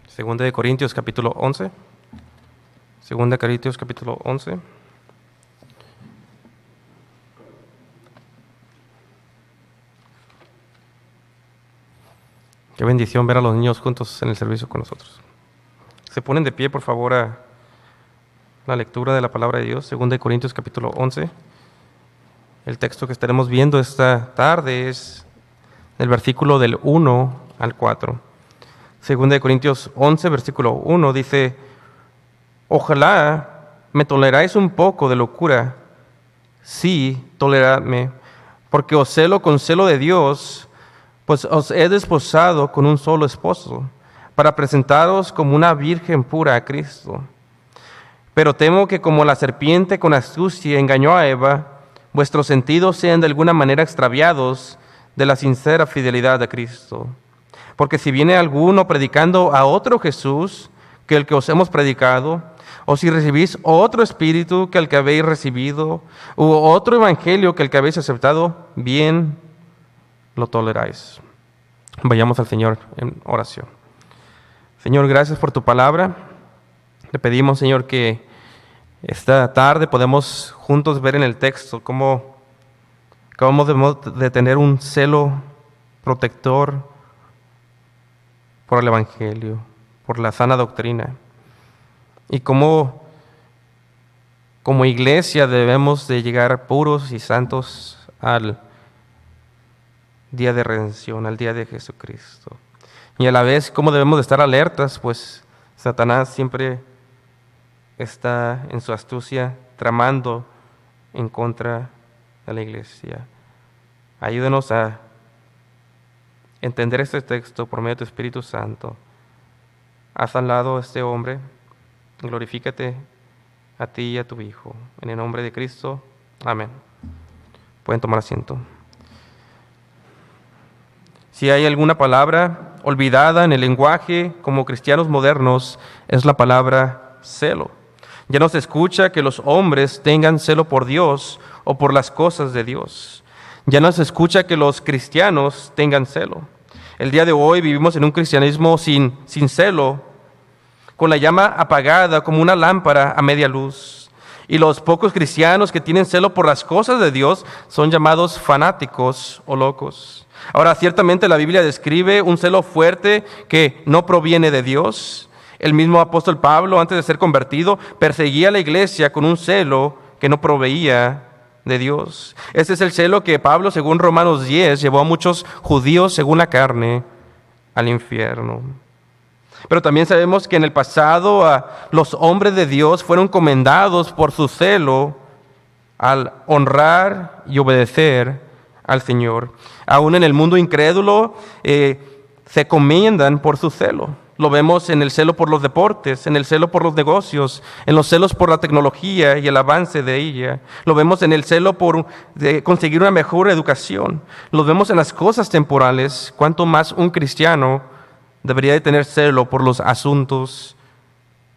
Segunda de Corintios capítulo 11. Segunda de Corintios capítulo 11. Qué bendición ver a los niños juntos en el servicio con nosotros. Se ponen de pie, por favor, a la lectura de la palabra de Dios. Segunda de Corintios capítulo 11. El texto que estaremos viendo esta tarde es el versículo del 1 al 4. Segunda de Corintios 11, versículo 1, dice: ojalá me toleráis un poco de locura. Sí, toleradme, porque os celo con celo de Dios, pues os he desposado con un solo esposo, para presentaros como una virgen pura a Cristo. Pero temo que como la serpiente con astucia engañó a Eva, vuestros sentidos sean de alguna manera extraviados de la sincera fidelidad de Cristo. Porque si viene alguno predicando a otro Jesús que el que os hemos predicado, o si recibís otro espíritu que el que habéis recibido, u otro evangelio que el que habéis aceptado, bien lo toleráis. Vayamos al Señor en oración. Señor, gracias por tu palabra. Le pedimos, Señor, que esta tarde podemos juntos ver en el texto cómo debemos de tener un celo protector por el evangelio, por la sana doctrina, y cómo como iglesia debemos de llegar puros y santos al día de redención, al día de Jesucristo. Y a la vez cómo debemos de estar alertas, pues Satanás siempre está en su astucia tramando en contra de la iglesia. Ayúdenos a entender este texto por medio de tu Espíritu Santo. Haz al lado a este hombre, glorifícate a ti y a tu Hijo. En el nombre de Cristo, amén. Pueden tomar asiento. Si hay alguna palabra olvidada en el lenguaje como cristianos modernos, es la palabra celo. Ya no se escucha que los hombres tengan celo por Dios o por las cosas de Dios. Ya no se escucha que los cristianos tengan celo. El día de hoy vivimos en un cristianismo sin celo, con la llama apagada como una lámpara a media luz. Y los pocos cristianos que tienen celo por las cosas de Dios son llamados fanáticos o locos. Ahora, ciertamente la Biblia describe un celo fuerte que no proviene de Dios. El mismo apóstol Pablo, antes de ser convertido, perseguía a la iglesia con un celo que no proveía de Dios. Este es el celo que Pablo, según Romanos 10, llevó a muchos judíos, según la carne, al infierno. Pero también sabemos que en el pasado los hombres de Dios fueron comendados por su celo al honrar y obedecer al Señor. Aún en el mundo incrédulo se comendan por su celo. Lo vemos en el celo por los deportes, en el celo por los negocios, en los celos por la tecnología y el avance de ella. Lo vemos en el celo por conseguir una mejor educación. Lo vemos en las cosas temporales. Cuanto más un cristiano debería de tener celo por los asuntos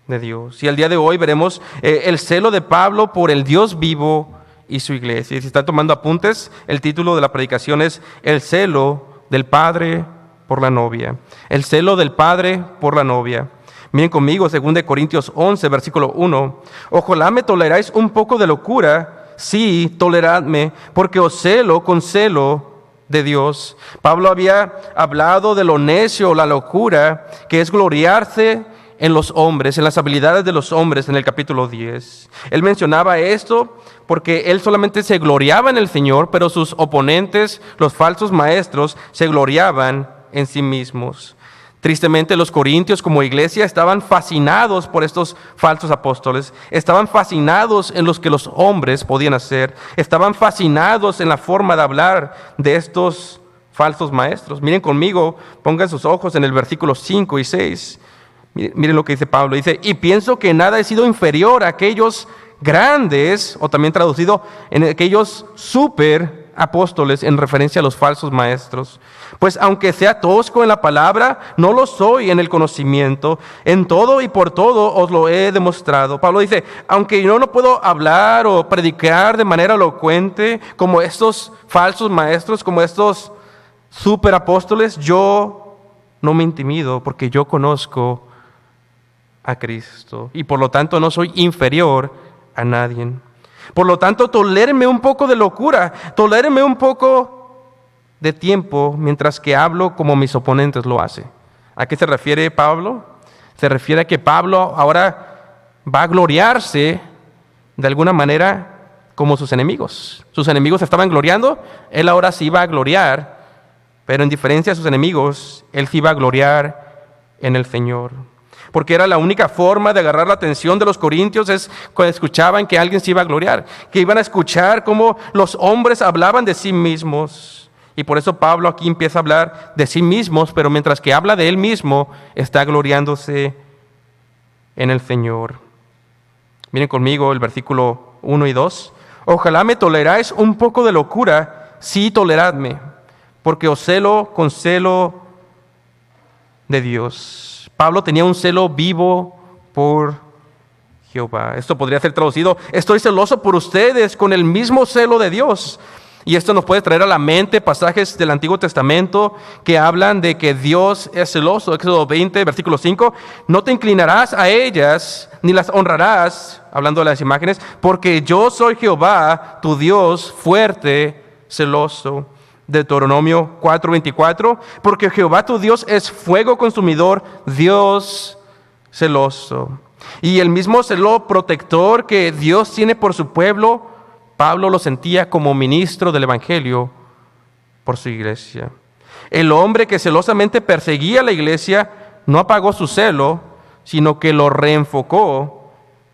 de Dios. Y al día de hoy veremos el celo de Pablo por el Dios vivo y su iglesia. Y si están tomando apuntes, el título de la predicación es El celo del Padre por la novia. El celo del Padre por la novia. Miren conmigo, 2 Corintios 11, versículo 1. Ojalá me toleráis un poco de locura. Sí, toleradme, porque os celo con celo de Dios. Pablo había hablado de lo necio, la locura, que es gloriarse en los hombres, en las habilidades de los hombres, en el capítulo 10. Él mencionaba esto porque él solamente se gloriaba en el Señor, pero sus oponentes, los falsos maestros, se gloriaban en sí mismos. Tristemente, los corintios como iglesia estaban fascinados por estos falsos apóstoles, estaban fascinados en los que los hombres podían hacer, estaban fascinados en la forma de hablar de estos falsos maestros. Miren conmigo, pongan sus ojos en el versículo 5 y 6. Miren lo que dice Pablo, dice: y pienso que nada he sido inferior a aquellos grandes, o también traducido en aquellos super apóstoles, en referencia a los falsos maestros. Pues aunque sea tosco en la palabra, no lo soy en el conocimiento. En todo y por todo os lo he demostrado. Pablo dice, aunque yo no puedo hablar o predicar de manera elocuente como estos falsos maestros, como estos superapóstoles, yo no me intimido porque yo conozco a Cristo y por lo tanto no soy inferior a nadie. Por lo tanto, tolérenme un poco de locura, tolérenme un poco de tiempo mientras que hablo como mis oponentes lo hacen. ¿A qué se refiere Pablo? Se refiere a que Pablo ahora va a gloriarse de alguna manera como sus enemigos. Sus enemigos estaban gloriando, él ahora sí va a gloriar, pero en diferencia a sus enemigos, él sí va a gloriar en el Señor. Porque era la única forma de agarrar la atención de los corintios, es cuando escuchaban que alguien se iba a gloriar, que iban a escuchar cómo los hombres hablaban de sí mismos. Y por eso Pablo aquí empieza a hablar de sí mismos, pero mientras que habla de él mismo, está gloriándose en el Señor. Miren conmigo el versículo 1 y 2. Ojalá me toleráis un poco de locura, sí toleradme, porque os celo con celo de Dios. Pablo tenía un celo vivo por Jehová. Esto podría ser traducido: estoy celoso por ustedes con el mismo celo de Dios. Y esto nos puede traer a la mente pasajes del Antiguo Testamento que hablan de que Dios es celoso. Éxodo 20, versículo 5. No te inclinarás a ellas, ni las honrarás, hablando de las imágenes, porque yo soy Jehová, tu Dios, fuerte, celoso. Deuteronomio 4:24. Porque Jehová tu Dios es fuego consumidor, Dios celoso. Y el mismo celo protector que Dios tiene por su pueblo, Pablo lo sentía como ministro del Evangelio por su iglesia. El hombre que celosamente perseguía a la iglesia no apagó su celo, sino que lo reenfocó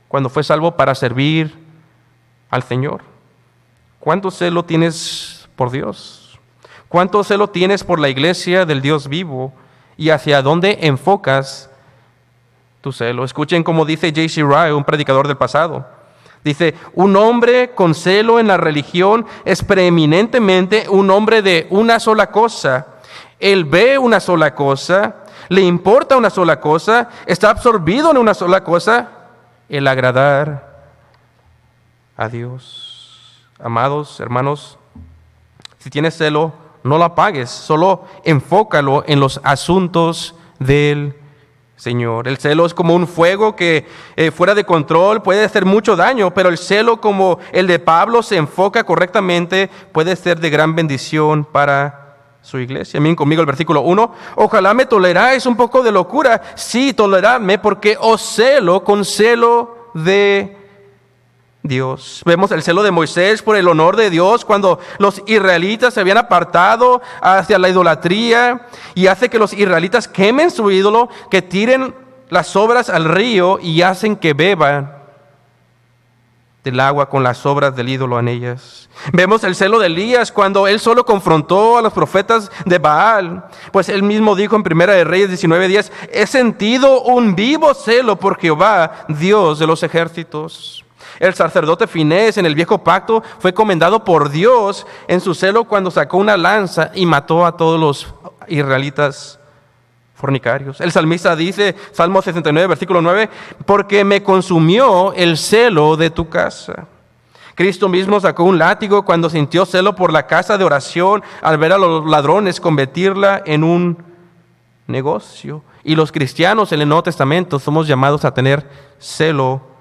cuando fue salvo para servir al Señor. ¿Cuánto celo tienes por Dios? ¿Cuánto celo tienes por la iglesia del Dios vivo? ¿Y hacia dónde enfocas tu celo? Escuchen cómo dice J.C. Ryle, un predicador del pasado. Dice: un hombre con celo en la religión es preeminentemente un hombre de una sola cosa. Él ve una sola cosa, le importa una sola cosa, está absorbido en una sola cosa: el agradar a Dios. Amados hermanos, si tienes celo, no lo apagues, solo enfócalo en los asuntos del Señor. El celo es como un fuego que fuera de control puede hacer mucho daño, pero el celo como el de Pablo se enfoca correctamente, puede ser de gran bendición para su iglesia. Miren conmigo el versículo 1. Ojalá me toleráis un poco de locura, sí, toleradme, porque os celo con celo de Dios. Vemos el celo de Moisés por el honor de Dios cuando los israelitas se habían apartado hacia la idolatría, y hace que los israelitas quemen su ídolo, que tiren las sobras al río y hacen que beban del agua con las sobras del ídolo en ellas. Vemos el celo de Elías cuando él solo confrontó a los profetas de Baal, pues él mismo dijo en Primera de Reyes 19:10: he sentido un vivo celo por Jehová, Dios de los ejércitos. El sacerdote Finés en el viejo pacto fue comendado por Dios en su celo cuando sacó una lanza y mató a todos los israelitas fornicarios. El salmista dice, Salmo 69, versículo 9: porque me consumió el celo de tu casa. Cristo mismo sacó un látigo cuando sintió celo por la casa de oración al ver a los ladrones convertirla en un negocio. Y los cristianos en el Nuevo Testamento somos llamados a tener celo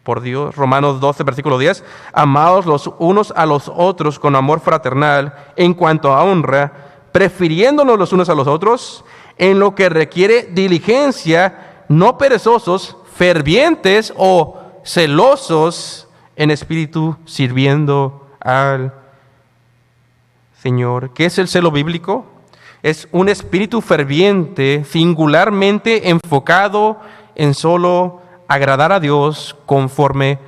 por Dios. Romanos 12, versículo 10: amaos los unos a los otros con amor fraternal en cuanto a honra, prefiriéndonos los unos a los otros en lo que requiere diligencia, no perezosos, fervientes o celosos en espíritu, sirviendo al Señor. ¿Qué es el celo bíblico? Es un espíritu ferviente, singularmente enfocado en solo agradar a Dios conforme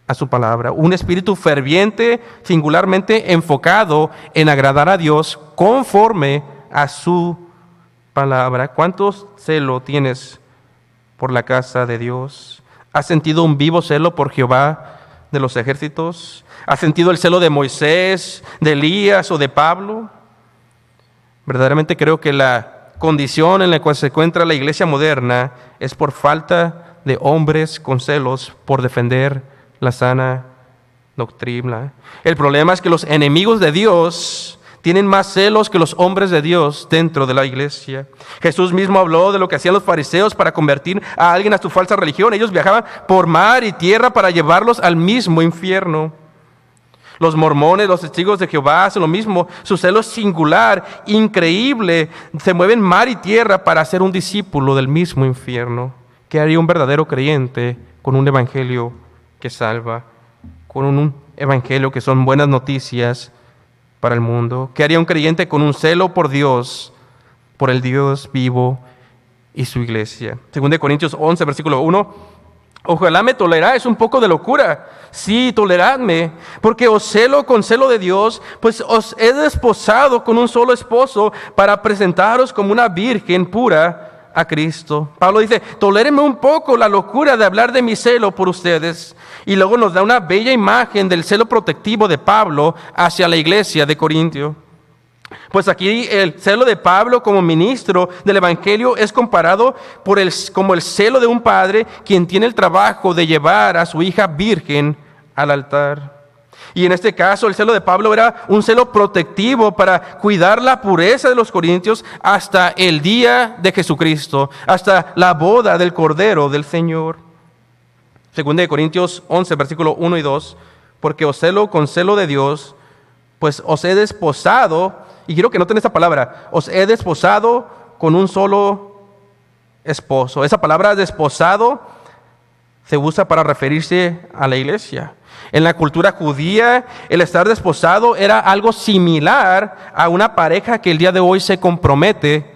a su palabra. Un espíritu ferviente, singularmente enfocado en agradar a Dios conforme a su palabra. ¿Cuánto celo tienes por la casa de Dios? ¿Has sentido un vivo celo por Jehová de los ejércitos? ¿Has sentido el celo de Moisés, de Elías o de Pablo? Verdaderamente creo que la condición en la cual se encuentra la iglesia moderna es por falta de hombres con celos por defender la sana doctrina. El problema es que los enemigos de Dios Tienen más celos que los hombres de Dios dentro de la iglesia. Jesús mismo habló de lo que hacían los fariseos para convertir a alguien a su falsa religión. Ellos viajaban por mar y tierra para llevarlos al mismo infierno. Los mormones, los testigos de Jehová hacen lo mismo. Su celo es singular, increíble. Se mueven mar y tierra para ser un discípulo del mismo infierno. ¿Qué haría un verdadero creyente con un evangelio que salva? Con un evangelio que son buenas noticias para el mundo. ¿Qué haría un creyente con un celo por Dios, por el Dios vivo y su iglesia? 2 Corintios 11, versículo 1. Ojalá me toleráis un poco de locura. Sí, toleradme, porque os celo con celo de Dios, pues os he desposado con un solo esposo para presentaros como una virgen pura a Cristo. Pablo dice, tolérenme un poco la locura de hablar de mi celo por ustedes. Y luego nos da una bella imagen del celo protectivo de Pablo hacia la iglesia de Corintio. Pues aquí el celo de Pablo como ministro del Evangelio es comparado como el celo de un padre quien tiene el trabajo de llevar a su hija virgen al altar. Y en este caso el celo de Pablo era un celo protectivo para cuidar la pureza de los corintios hasta el día de Jesucristo, hasta la boda del Cordero del Señor. 2 Corintios 11, versículo 1 y 2, porque os celo con celo de Dios, pues os he desposado, y quiero que noten esta palabra, os he desposado con un solo esposo. Esa palabra desposado se usa para referirse a la iglesia. En la cultura judía, el estar desposado era algo similar a una pareja que el día de hoy se compromete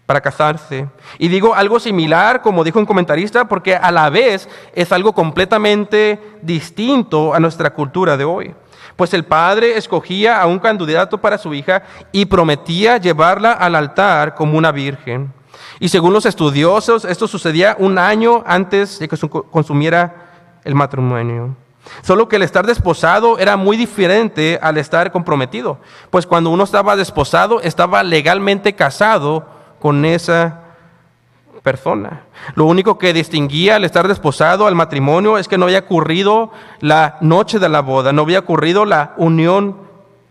para casarse. Y digo algo similar, como dijo un comentarista, porque a la vez es algo completamente distinto a nuestra cultura de hoy. Pues el padre escogía a un candidato para su hija y prometía llevarla al altar como una virgen. Y según los estudiosos, esto sucedía un año antes de que se consumiera el matrimonio. Solo que el estar desposado era muy diferente al estar comprometido. Pues cuando uno estaba desposado, estaba legalmente casado con esa persona. Lo único que distinguía al estar desposado al matrimonio es que no había ocurrido la noche de la boda, no había ocurrido la unión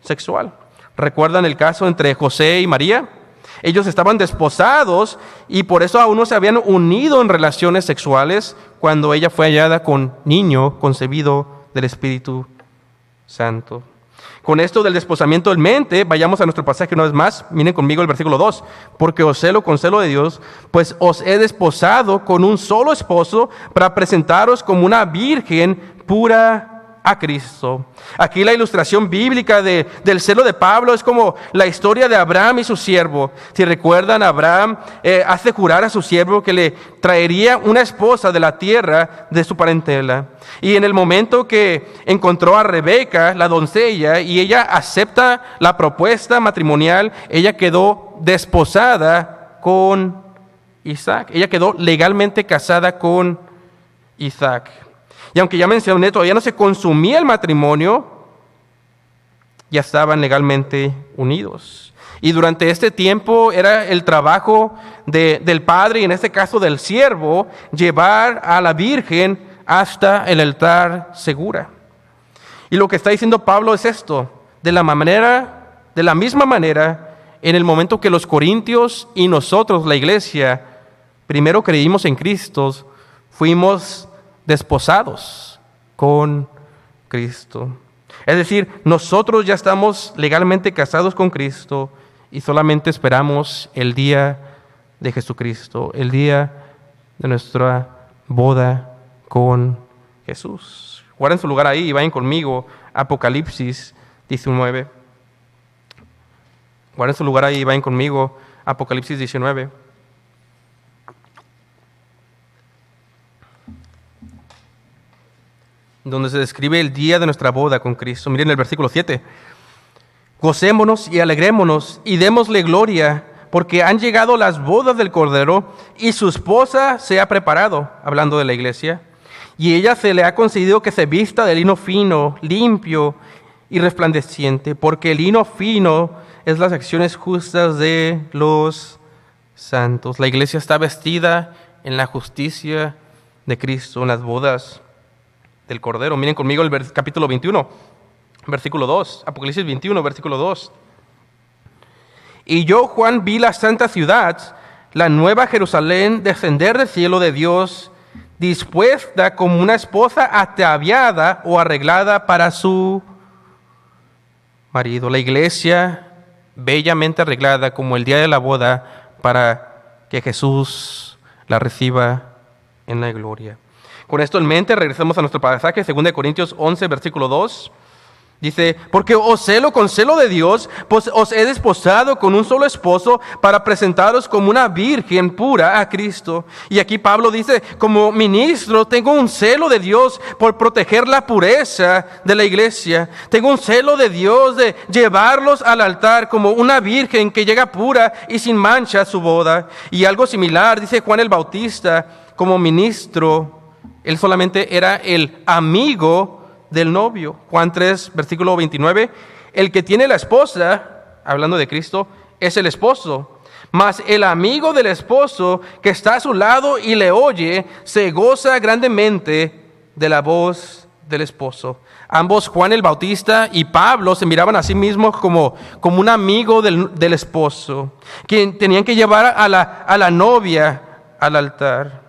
sexual. ¿Recuerdan el caso entre José y María? Ellos estaban desposados y por eso aún no se habían unido en relaciones sexuales cuando ella fue hallada con niño concebido del Espíritu Santo. Con esto del desposamiento en mente, vayamos a nuestro pasaje una vez más. Miren conmigo el versículo 2. Porque os celo con celo de Dios, pues os he desposado con un solo esposo para presentaros como una virgen pura a Cristo. Aquí la ilustración bíblica del celo de Pablo es como la historia de Abraham y su siervo. Si recuerdan, Abraham hace jurar a su siervo que le traería una esposa de la tierra de su parentela. Y en el momento que encontró a Rebeca, la doncella, y ella acepta la propuesta matrimonial, ella quedó desposada con Isaac. Ella quedó legalmente casada con Isaac. Y aunque ya mencioné, todavía no se consumía el matrimonio, ya estaban legalmente unidos. Y durante este tiempo era el trabajo del padre, y en este caso del siervo, llevar a la virgen hasta el altar segura. Y lo que está diciendo Pablo es esto: de la misma manera, en el momento que los corintios y nosotros, la iglesia, primero creímos en Cristo, fuimos desposados con Cristo. Es decir, nosotros ya estamos legalmente casados con Cristo y solamente esperamos el día de Jesucristo, el día de nuestra boda con Jesús. Guarden su lugar ahí y vayan conmigo a Apocalipsis 19. Guarden su lugar ahí y vayan conmigo a Apocalipsis 19. Donde se describe el día de nuestra boda con Cristo. Miren el versículo 7. Gocémonos y alegrémonos y démosle gloria, porque han llegado las bodas del Cordero y su esposa se ha preparado, hablando de la iglesia, y ella se le ha concedido que se vista de lino fino, limpio y resplandeciente, porque el lino fino es las acciones justas de los santos. La iglesia está vestida en la justicia de Cristo, en las bodas del Cordero. Miren conmigo el capítulo 21, versículo 2. Apocalipsis 21, versículo 2. Y yo, Juan, vi la santa ciudad, la nueva Jerusalén, descender del cielo de Dios, dispuesta como una esposa ataviada o arreglada para su marido. La iglesia, bellamente arreglada como el día de la boda, para que Jesús la reciba en la gloria. Con esto en mente, regresamos a nuestro pasaje, 2 Corintios 11, versículo 2. Dice, porque os celo con celo de Dios, pues os he desposado con un solo esposo para presentaros como una virgen pura a Cristo. Y aquí Pablo dice, como ministro tengo un celo de Dios por proteger la pureza de la iglesia. Tengo un celo de Dios de llevarlos al altar como una virgen que llega pura y sin mancha a su boda. Y algo similar dice Juan el Bautista, como ministro, él solamente era el amigo del novio. Juan 3, versículo 29, el que tiene la esposa, hablando de Cristo, es el esposo, mas el amigo del esposo que está a su lado y le oye, se goza grandemente de la voz del esposo. Ambos, Juan el Bautista y Pablo, se miraban a sí mismos como un amigo del esposo, que tenían que llevar a la novia al altar.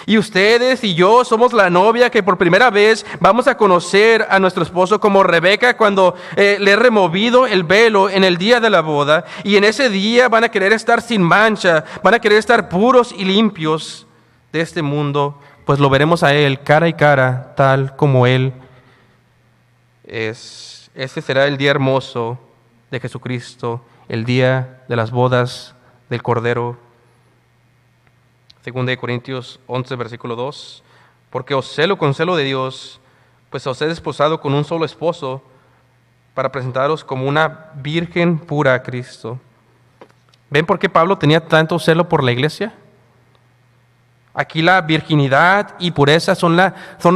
Y ustedes y yo somos la novia que por primera vez vamos a conocer a nuestro esposo, como Rebeca cuando le he removido el velo en el día de la boda. Y en ese día van a querer estar sin mancha, van a querer estar puros y limpios de este mundo, pues lo veremos a Él cara y cara, tal como Él es. Ese será el día hermoso de Jesucristo, el día de las bodas del Cordero. 2 Corintios 11, versículo 2, porque os celo con celo de Dios, pues os he desposado con un solo esposo para presentaros como una virgen pura a Cristo. ¿Ven por qué Pablo tenía tanto celo por la iglesia? Aquí la virginidad y pureza son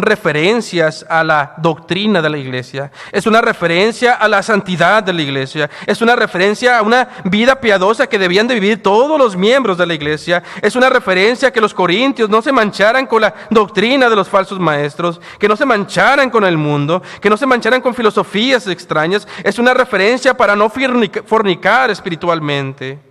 referencias a la doctrina de la iglesia. Es una referencia a la santidad de la iglesia. Es una referencia a una vida piadosa que debían de vivir todos los miembros de la iglesia. Es una referencia a que los corintios no se mancharan con la doctrina de los falsos maestros, que no se mancharan con el mundo, que no se mancharan con filosofías extrañas. Es una referencia para no fornicar espiritualmente.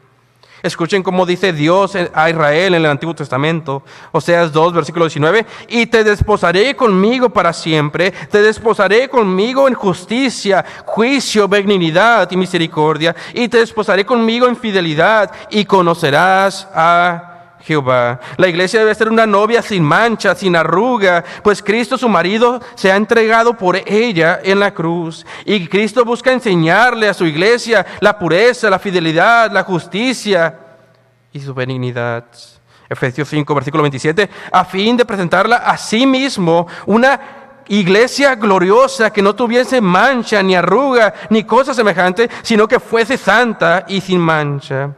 Escuchen cómo dice Dios a Israel en el Antiguo Testamento, Oseas 2, versículo 19, y te desposaré conmigo para siempre, te desposaré conmigo en justicia, juicio, benignidad y misericordia, y te desposaré conmigo en fidelidad, y conocerás a Jehová. La iglesia debe ser una novia sin mancha, sin arruga, pues Cristo, su marido, se ha entregado por ella en la cruz. Y Cristo busca enseñarle a su iglesia la pureza, la fidelidad, la justicia y su benignidad. Efesios 5, versículo 27, a fin de presentarla a sí mismo una iglesia gloriosa que no tuviese mancha, ni arruga, ni cosa semejante, sino que fuese santa y sin mancha.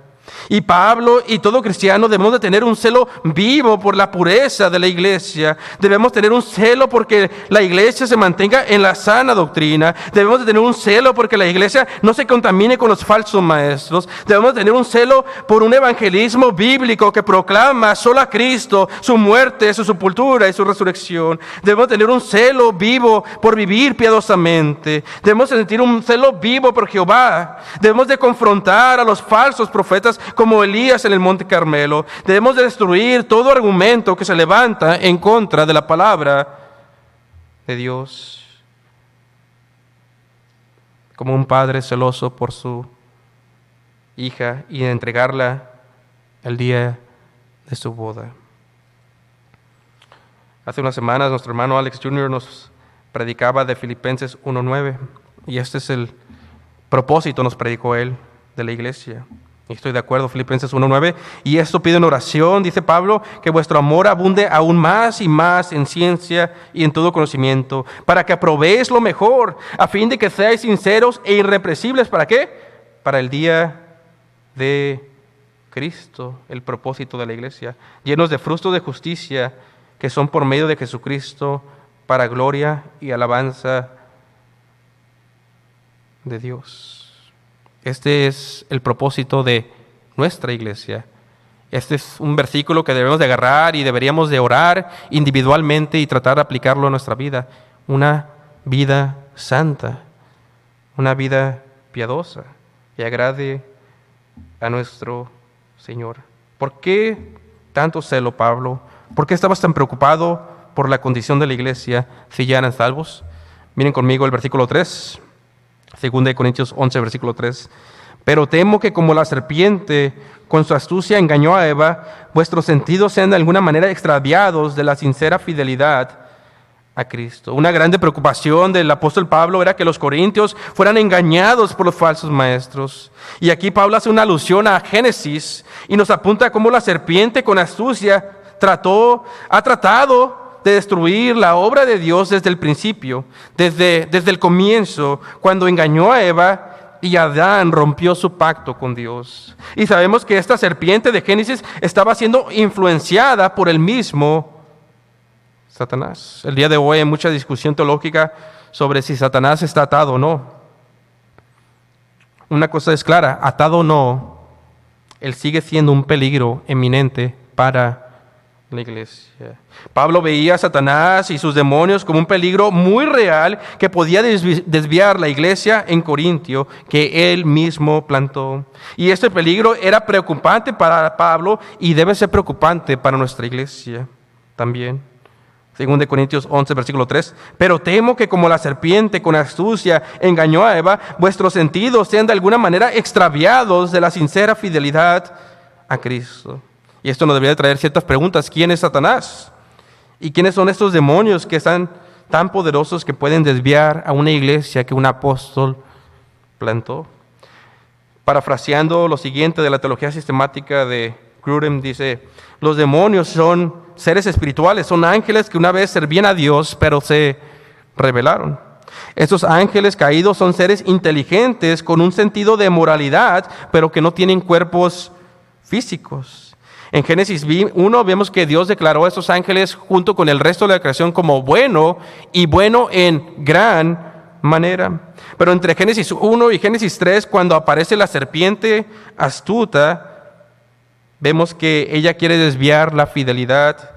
Y Pablo y todo cristiano debemos de tener un celo vivo por la pureza de la iglesia. Debemos tener un celo porque la iglesia se mantenga en la sana doctrina. Debemos de tener un celo porque la iglesia no se contamine con los falsos maestros. Debemos de tener un celo por un evangelismo bíblico que proclama solo a Cristo, su muerte, su sepultura y su resurrección. Debemos tener un celo vivo por vivir piadosamente. Debemos sentir un celo vivo por Jehová. Debemos de confrontar a los falsos profetas como Elías en el Monte Carmelo. Debemos de destruir todo argumento que se levanta en contra de la palabra de Dios. Como un padre celoso por su hija y de entregarla el día de su boda. Hace unas semanas nuestro hermano Alex Jr. nos predicaba de Filipenses 1:9 y este es el propósito, nos predicó él, de la iglesia. Y estoy de acuerdo, Filipenses 1:9. Y esto pido en oración, dice Pablo, que vuestro amor abunde aún más y más en ciencia y en todo conocimiento, para que aprobéis lo mejor, a fin de que seáis sinceros e irrepresibles. ¿Para qué? Para el día de Cristo, el propósito de la iglesia, llenos de frutos de justicia que son por medio de Jesucristo, para gloria y alabanza de Dios. Este es el propósito de nuestra iglesia. Este es un versículo que debemos de agarrar y deberíamos de orar individualmente y tratar de aplicarlo a nuestra vida. Una vida santa, una vida piadosa que agrade a nuestro Señor. ¿Por qué tanto celo, Pablo? ¿Por qué estabas tan preocupado por la condición de la iglesia si ya eran salvos? Miren conmigo el versículo 3, 2 Corintios 11, versículo 3. Pero temo que como la serpiente con su astucia engañó a Eva, vuestros sentidos sean de alguna manera extraviados de la sincera fidelidad a Cristo. Una grande preocupación del apóstol Pablo era que los corintios fueran engañados por los falsos maestros. Y aquí Pablo hace una alusión a Génesis y nos apunta a cómo la serpiente con astucia ha tratado de destruir la obra de Dios desde el principio, desde el comienzo, cuando engañó a Eva y Adán rompió su pacto con Dios. Y sabemos que esta serpiente de Génesis estaba siendo influenciada por el mismo Satanás. El día de hoy hay mucha discusión teológica sobre si Satanás está atado o no. Una cosa es clara, atado o no, él sigue siendo un peligro eminente para la iglesia. Pablo veía a Satanás y sus demonios como un peligro muy real que podía desviar la iglesia en Corintio que él mismo plantó. Y este peligro era preocupante para Pablo y debe ser preocupante para nuestra iglesia también. 2 Corintios 11, versículo 3. Pero temo que como la serpiente con astucia engañó a Eva, vuestros sentidos sean de alguna manera extraviados de la sincera fidelidad a Cristo. Y esto nos debería traer ciertas preguntas. ¿Quién es Satanás? ¿Y quiénes son estos demonios que están tan poderosos que pueden desviar a una iglesia que un apóstol plantó? Parafraseando lo siguiente de la teología sistemática de Grudem, dice: los demonios son seres espirituales, son ángeles que una vez servían a Dios, pero se rebelaron. Estos ángeles caídos son seres inteligentes con un sentido de moralidad, pero que no tienen cuerpos físicos. En Génesis 1 vemos que Dios declaró a estos ángeles junto con el resto de la creación como bueno y bueno en gran manera. Pero entre Génesis 1 y Génesis 3, cuando aparece la serpiente astuta, vemos que ella quiere desviar la fidelidad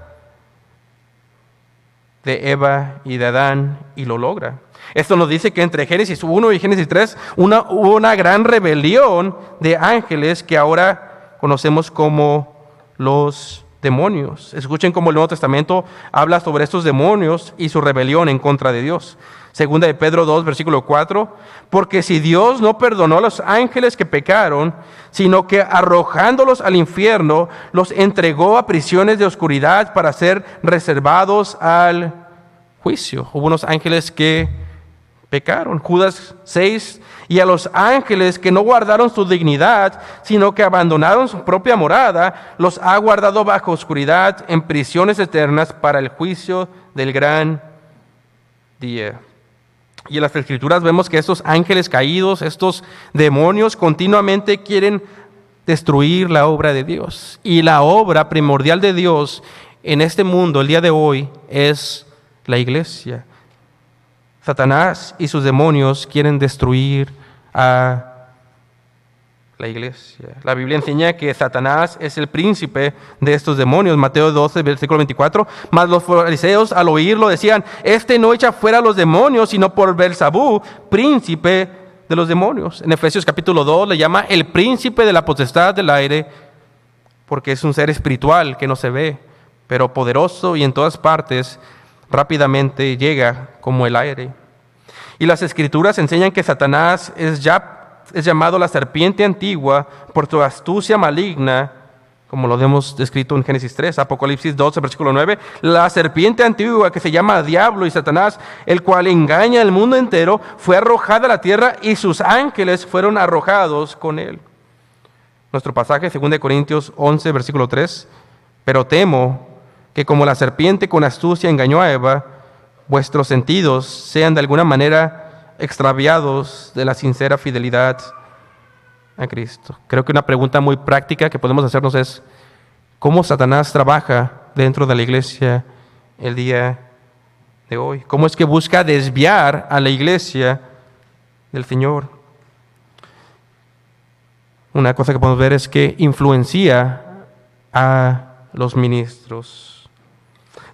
de Eva y de Adán y lo logra. Esto nos dice que entre Génesis 1 y Génesis 3 hubo una gran rebelión de ángeles que ahora conocemos como los demonios. Escuchen cómo el Nuevo Testamento habla sobre estos demonios y su rebelión en contra de Dios. Segunda de Pedro 2, versículo 4. Porque si Dios no perdonó a los ángeles que pecaron, sino que arrojándolos al infierno, los entregó a prisiones de oscuridad para ser reservados al juicio. Hubo unos ángeles que pecaron. Judas 6. Y a los ángeles que no guardaron su dignidad, sino que abandonaron su propia morada, los ha guardado bajo oscuridad en prisiones eternas para el juicio del gran día. Y en las Escrituras vemos que estos ángeles caídos, estos demonios, continuamente quieren destruir la obra de Dios. Y la obra primordial de Dios en este mundo, el día de hoy, es la iglesia. Satanás y sus demonios quieren destruir a la iglesia. La Biblia enseña que Satanás es el príncipe de estos demonios. Mateo 12, versículo 24. Mas los fariseos al oírlo decían: este no echa fuera a los demonios, sino por Beelzebú, príncipe de los demonios. En Efesios capítulo 2 le llama el príncipe de la potestad del aire, porque es un ser espiritual que no se ve, pero poderoso y en todas partes rápidamente llega como el aire. Y las Escrituras enseñan que Satanás es llamado la serpiente antigua por su astucia maligna, como lo hemos descrito en Génesis 3, Apocalipsis 12, versículo 9. La serpiente antigua que se llama Diablo y Satanás, el cual engaña al mundo entero, fue arrojada a la tierra y sus ángeles fueron arrojados con él. Nuestro pasaje, 2 Corintios 11, versículo 3. Pero temo que como la serpiente con astucia engañó a Eva, vuestros sentidos sean de alguna manera extraviados de la sincera fidelidad a Cristo. Creo que una pregunta muy práctica que podemos hacernos es: ¿cómo Satanás trabaja dentro de la iglesia el día de hoy? ¿Cómo es que busca desviar a la iglesia del Señor? Una cosa que podemos ver es que influencia a los ministros.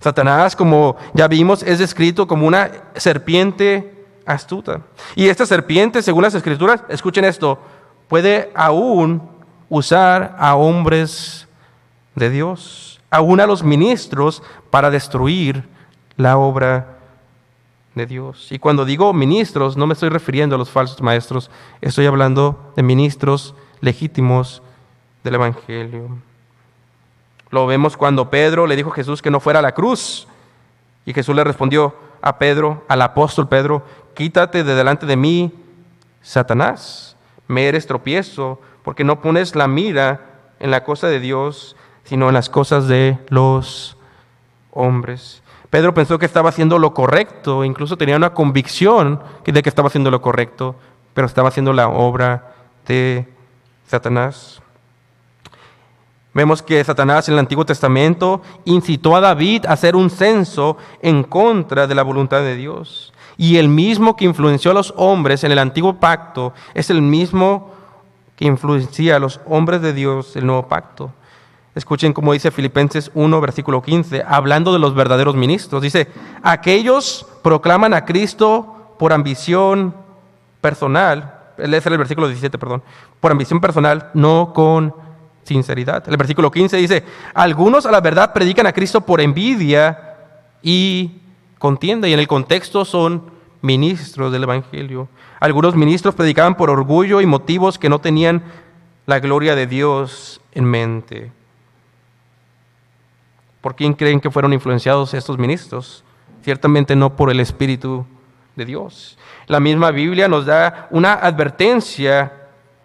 Satanás, como ya vimos, es descrito como una serpiente astuta. Y esta serpiente, según las Escrituras, escuchen esto, puede aún usar a hombres de Dios, aún a los ministros, para destruir la obra de Dios. Y cuando digo ministros, no me estoy refiriendo a los falsos maestros, estoy hablando de ministros legítimos del Evangelio. Lo vemos cuando Pedro le dijo a Jesús que no fuera a la cruz, y Jesús le respondió a Pedro, al apóstol Pedro: quítate de delante de mí, Satanás, me eres tropiezo, porque no pones la mira en la cosa de Dios, sino en las cosas de los hombres. Pedro pensó que estaba haciendo lo correcto, incluso tenía una convicción de que estaba haciendo lo correcto, pero estaba haciendo la obra de Satanás. Vemos que Satanás en el Antiguo Testamento incitó a David a hacer un censo en contra de la voluntad de Dios. Y el mismo que influenció a los hombres en el Antiguo Pacto es el mismo que influencia a los hombres de Dios del Nuevo Pacto. Escuchen cómo dice Filipenses 1, versículo 15, hablando de los verdaderos ministros. Dice: aquellos proclaman a Cristo por ambición personal. Ese es el versículo 17, perdón. Por ambición personal, no con sinceridad. El versículo 15 dice: algunos a la verdad predican a Cristo por envidia y contienda. Y en el contexto son ministros del Evangelio. Algunos ministros predicaban por orgullo y motivos que no tenían la gloria de Dios en mente. ¿Por quién creen que fueron influenciados estos ministros? Ciertamente no por el Espíritu de Dios. La misma Biblia nos da una advertencia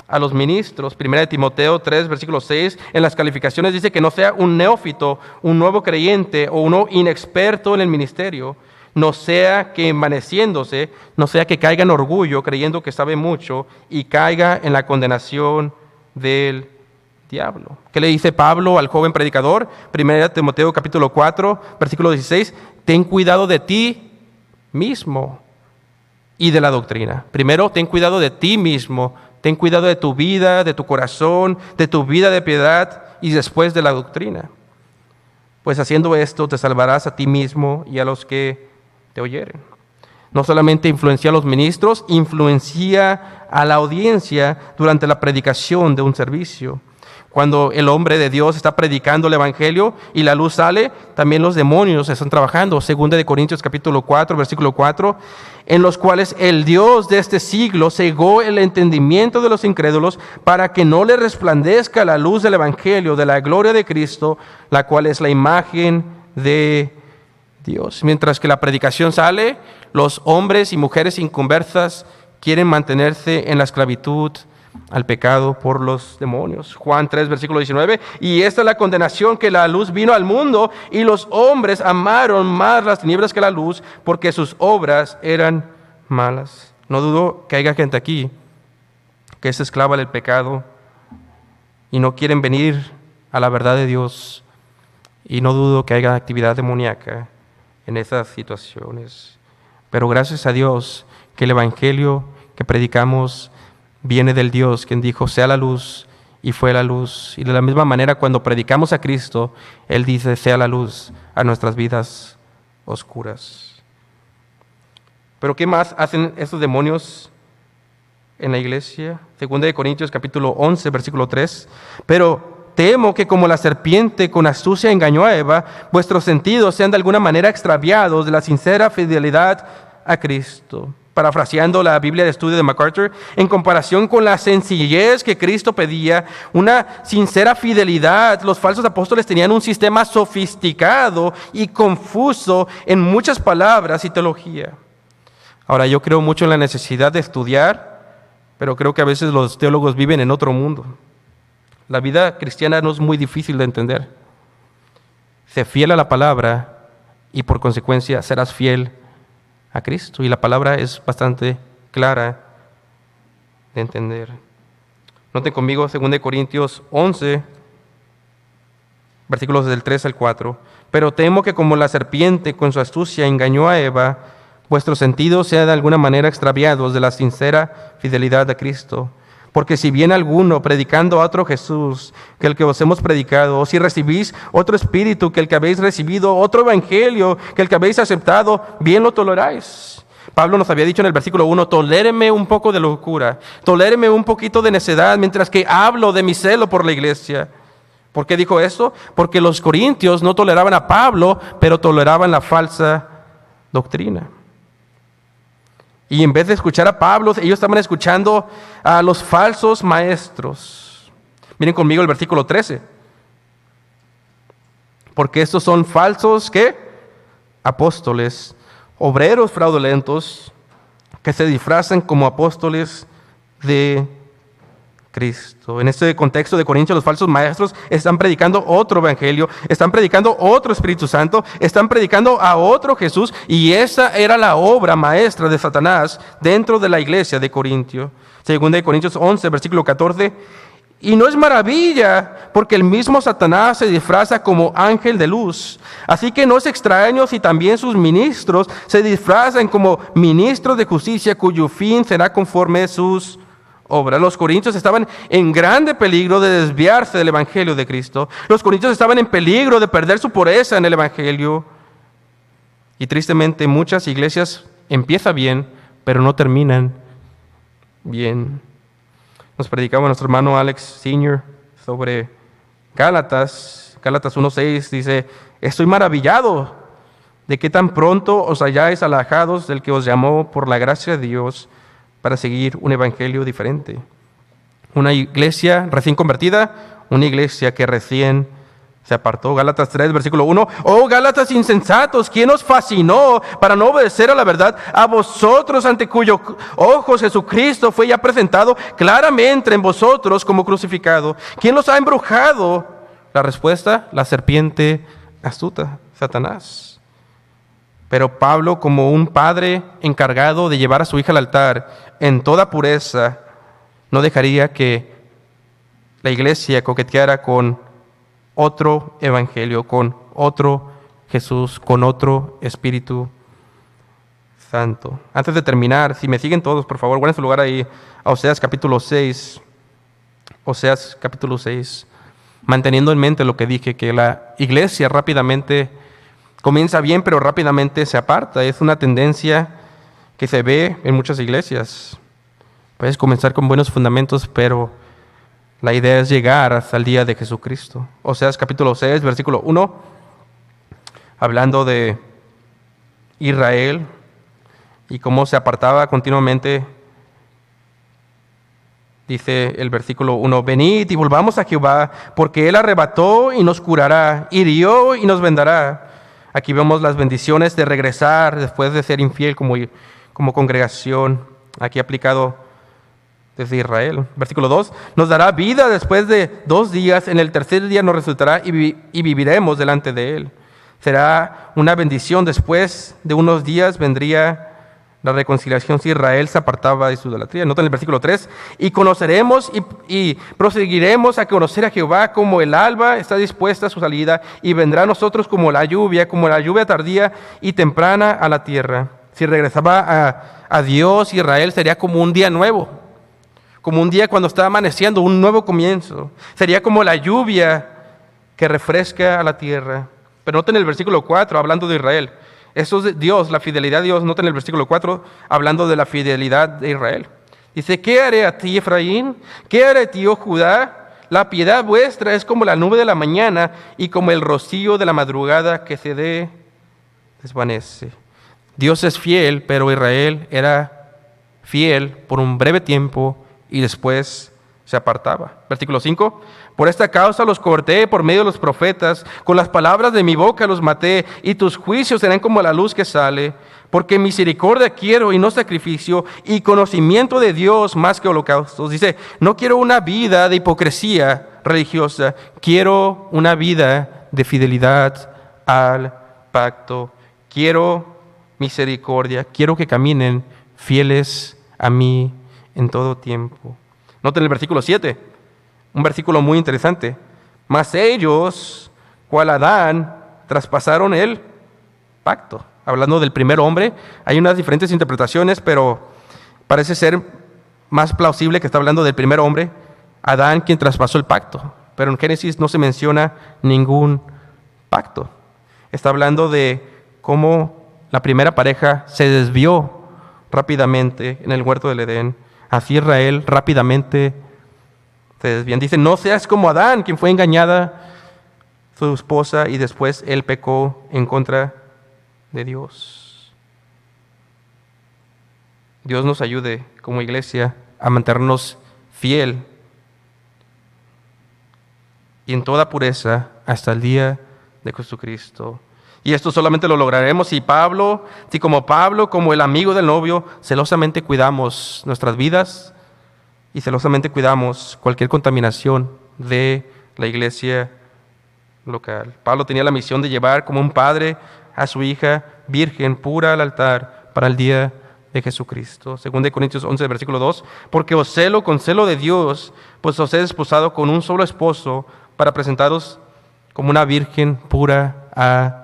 a los ministros. 1 Timoteo 3, versículo 6, en las calificaciones dice que no sea un neófito, un nuevo creyente o uno inexperto en el ministerio. No sea que envaneciéndose, no sea que caiga en orgullo creyendo que sabe mucho y caiga en la condenación del diablo. ¿Qué le dice Pablo al joven predicador? 1 Timoteo capítulo 4, versículo 16, ten cuidado de ti mismo y de la doctrina. Primero, ten cuidado de ti mismo, ten cuidado de tu vida, de tu corazón, de tu vida de piedad y después de la doctrina. Pues haciendo esto te salvarás a ti mismo y a los que te oyeren. No solamente influencia a los ministros, influencia a la audiencia durante la predicación de un servicio. Cuando el hombre de Dios está predicando el Evangelio y la luz sale, también los demonios están trabajando. 2 Corintios capítulo 4, versículo 4, en los cuales el Dios de este siglo cegó el entendimiento de los incrédulos para que no les resplandezca la luz del Evangelio, de la gloria de Cristo, la cual es la imagen de Dios. Mientras que la predicación sale, los hombres y mujeres inconversas quieren mantenerse en la esclavitud al pecado por los demonios. Juan 3, versículo 19, y esta es la condenación, que la luz vino al mundo y los hombres amaron más las tinieblas que la luz porque sus obras eran malas. No dudo que haya gente aquí que es esclava del pecado y no quieren venir a la verdad de Dios, y no dudo que haya actividad demoníaca en esas situaciones. Pero gracias a Dios que el Evangelio que predicamos viene del Dios quien dijo: sea la luz, y fue la luz. Y de la misma manera, cuando predicamos a Cristo, Él dice: sea la luz a nuestras vidas oscuras. Pero ¿qué más hacen estos demonios en la iglesia? 2 Corintios capítulo 11, versículo 3. Pero temo que como la serpiente con astucia engañó a Eva, vuestros sentidos sean de alguna manera extraviados de la sincera fidelidad a Cristo. Parafraseando la Biblia de Estudio de MacArthur, en comparación con la sencillez que Cristo pedía, una sincera fidelidad, los falsos apóstoles tenían un sistema sofisticado y confuso en muchas palabras y teología. Ahora, yo creo mucho en la necesidad de estudiar, pero creo que a veces los teólogos viven en otro mundo. La vida cristiana no es muy difícil de entender. Sé fiel a la palabra y por consecuencia serás fiel a Cristo. Y la palabra es bastante clara de entender. Noten conmigo 2 Corintios 11, versículos del 3 al 4. Pero temo que como la serpiente con su astucia engañó a Eva, vuestros sentidos sean de alguna manera extraviados de la sincera fidelidad a Cristo. Porque si viene alguno predicando a otro Jesús que el que os hemos predicado, o si recibís otro espíritu que el que habéis recibido, otro evangelio que el que habéis aceptado, bien lo toleráis. Pablo nos había dicho en el versículo 1, toléreme un poco de locura, toléreme un poquito de necedad mientras que hablo de mi celo por la iglesia. ¿Por qué dijo esto? Porque los corintios no toleraban a Pablo, pero toleraban la falsa doctrina. Y en vez de escuchar a Pablo, ellos estaban escuchando a los falsos maestros. Miren conmigo el versículo 13. Porque estos son falsos, ¿qué? Apóstoles, obreros fraudulentos, que se disfrazan como apóstoles de Cristo. En este contexto de Corintios, los falsos maestros están predicando otro evangelio, están predicando otro Espíritu Santo, están predicando a otro Jesús, y esa era la obra maestra de Satanás dentro de la iglesia de Corintio. Segunda de Corintios 11, versículo 14. Y no es maravilla, porque el mismo Satanás se disfraza como ángel de luz. Así que no es extraño si también sus ministros se disfrazan como ministros de justicia, cuyo fin será conforme a sus obras. Los corintios estaban en grande peligro de desviarse del evangelio de Cristo. Los corintios estaban en peligro de perder su pureza en el evangelio. Y tristemente muchas iglesias empiezan bien, pero no terminan bien. Nos predicaba nuestro hermano Alex Sr. sobre Gálatas 1:6, dice: estoy maravillado de que tan pronto os hayáis alejados del que os llamó por la gracia de Dios para seguir un evangelio diferente. Una iglesia recién convertida, una iglesia que recién se apartó. Gálatas 3, versículo 1. Oh, Gálatas insensatos, ¿quién os fascinó para no obedecer a la verdad? A vosotros, ante cuyos ojos Jesucristo fue ya presentado claramente en vosotros como crucificado. ¿Quién los ha embrujado? La respuesta: la serpiente astuta, Satanás. Pero Pablo, como un padre encargado de llevar a su hija al altar en toda pureza, no dejaría que la iglesia coqueteara con otro evangelio, con otro Jesús, con otro Espíritu Santo. Antes de terminar, si me siguen todos, por favor, guarden su lugar ahí, a Oseas capítulo 6. Oseas capítulo 6. Manteniendo en mente lo que dije, que la iglesia rápidamente comienza bien, pero rápidamente se aparta. Es una tendencia que se ve en muchas iglesias. Puedes comenzar con buenos fundamentos, pero la idea es llegar hasta el día de Jesucristo. Oseas capítulo 6, versículo 1, hablando de Israel y cómo se apartaba continuamente. Dice el versículo 1, venid y volvamos a Jehová, porque Él arrebató y nos curará, hirió y nos vendará. Aquí vemos las bendiciones de regresar después de ser infiel como congregación, aquí aplicado desde Israel. Versículo 2, nos dará vida después de 2 días, en el tercer día nos resultará y viviremos delante de Él. Será una bendición. Después de unos días vendría la reconciliación si Israel se apartaba de su idolatría. Noten el versículo 3, y conoceremos y proseguiremos a conocer a Jehová como el alba está dispuesta a su salida, y vendrá a nosotros como la lluvia tardía y temprana a la tierra. Si regresaba a Dios, Israel sería como un día nuevo, como un día cuando está amaneciendo, un nuevo comienzo. Sería como la lluvia que refresca a la tierra. Pero noten el versículo 4, hablando de Israel. Eso es de Dios, la fidelidad de Dios. Noten el versículo 4, hablando de la fidelidad de Israel. Dice, ¿qué haré a ti, Efraín? ¿Qué haré a ti, oh Judá? La piedad vuestra es como la nube de la mañana y como el rocío de la madrugada que se desvanece. Dios es fiel, pero Israel era fiel por un breve tiempo y después se apartaba. Versículo 5, por esta causa los corté por medio de los profetas, con las palabras de mi boca los maté, y tus juicios serán como la luz que sale, porque misericordia quiero y no sacrificio, y conocimiento de Dios más que holocaustos. Dice, no quiero una vida de hipocresía religiosa, quiero una vida de fidelidad al pacto. Quiero misericordia, quiero que caminen fieles a mí en todo tiempo. Noten el versículo 7, un versículo muy interesante. Mas ellos, cual Adán, traspasaron el pacto. Hablando del primer hombre, hay unas diferentes interpretaciones, pero parece ser más plausible que está hablando del primer hombre, Adán, quien traspasó el pacto. Pero en Génesis no se menciona ningún pacto. Está hablando de cómo la primera pareja se desvió rápidamente en el huerto del Edén. Así Israel rápidamente se desvían. Dice, no seas como Adán, quien fue engañada su esposa y después él pecó en contra de Dios. Dios nos ayude como iglesia a mantenernos fiel y en toda pureza hasta el día de Jesucristo. Y esto solamente lo lograremos si como Pablo, como el amigo del novio, celosamente cuidamos nuestras vidas y celosamente cuidamos cualquier contaminación de la iglesia local. Pablo tenía la misión de llevar como un padre a su hija virgen pura al altar para el día de Jesucristo. 2 Corintios 11, versículo 2, porque os celo con celo de Dios, pues os he desposado con un solo esposo para presentaros como una virgen pura a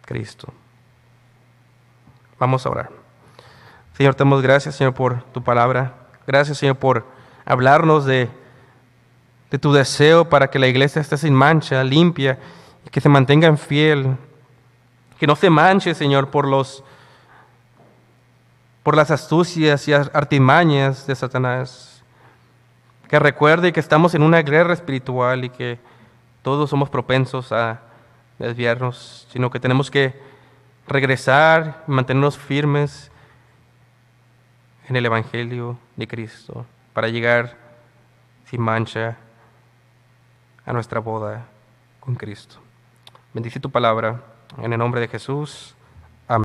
Cristo. Vamos a orar. Señor, te damos gracias, Señor, por tu palabra. Gracias, Señor, por hablarnos de tu deseo para que la iglesia esté sin mancha, limpia, y que se mantenga fiel. Que no se manche, Señor, por las astucias y artimañas de Satanás. Que recuerde que estamos en una guerra espiritual y que todos somos propensos a desviarnos, sino que tenemos que regresar, mantenernos firmes en el Evangelio de Cristo para llegar sin mancha a nuestra boda con Cristo. Bendice tu palabra en el nombre de Jesús.